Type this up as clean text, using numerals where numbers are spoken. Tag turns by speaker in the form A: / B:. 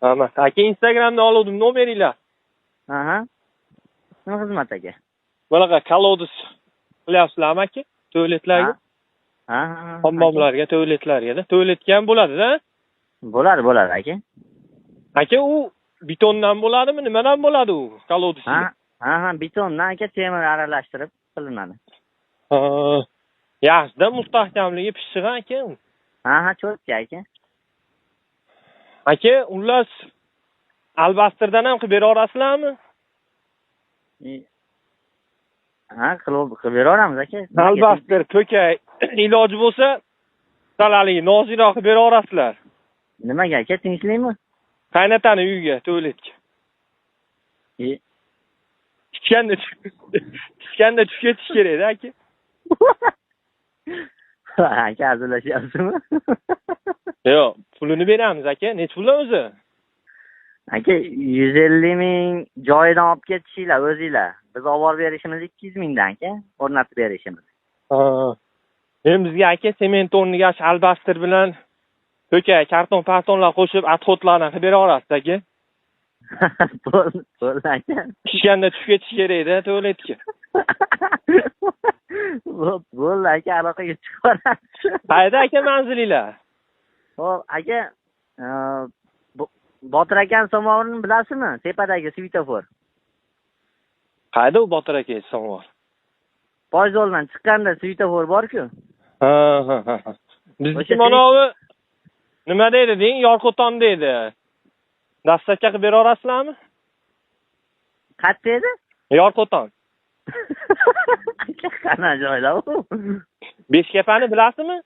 A: Ama aka Instagramdan oluvdim nomeringlar.
B: Aha. Nima xizmat aka?
A: Bunaqa kolodus qilyapsizlarmi aka? Tualetlarga?
B: Ha.
A: Hammomlarga, tualetlarga-da. Tualetga ham bo'ladi-da?
B: Bo'ladi aka.
A: Aka u betondan bo'ladimi? Nimadan bo'ladi u kolodus?
B: Ha, betondan aka temir aralashtirib qilinadi.
A: Ha. Yaxshi-da, mustahkamligi pishiq aka.
B: Ha, cho'tka aka.
A: Aka, ullas albastirdan ham qilib bera olasizlarmi?
B: Ha, qilib beraveramiz aka.
A: Albastir, ko'kay, iloji bo'lsa, salali noziyroq qilib bera olasizlar.
B: Nimaga aka, tinchlikmi?
A: Qaynotani uyiga, tualetga. Tiskanda tushib ketish kerak-da aka.
B: Aka hazillashyapsizmi?
A: Yo'q, pulini beramiz aka. Nech puldan o'zi?
B: Aka 150 ming joyidan olib ketishinglar o'zinglar. Biz olib borib berishimiz 200 mingdan aka, o'rnatib berishimiz.
A: Ha. Endi bizga aka sement o'rniga albastir bilan ko'kay, karton-partonlar qo'shib отходlarni qilib bera olasiz aka.
B: Bo'ldi aka.
A: Tiskanda tushib ketish kerak-da tualetga.
B: Bo'ldi aka, aloqaga chiqarasiz.
A: Qayerda aka manzilinglar?
B: Xo'p, aka, Botir akani samovarini bilasizmi? Tepadagi svetofor.
A: Qayerda u Botir aka samovar?
B: Poyzoldan chiqqanda svetofor bor-ku.
A: Ha. Bizniki manavi nima deydi deng, Yorqo'ton deydi. Dastlabki qilib bera olasizlarmi?
B: Qayerda edi?
A: Yorqo'ton.
B: Aka, qana joyda u?
A: Beshkapani bilasizmi?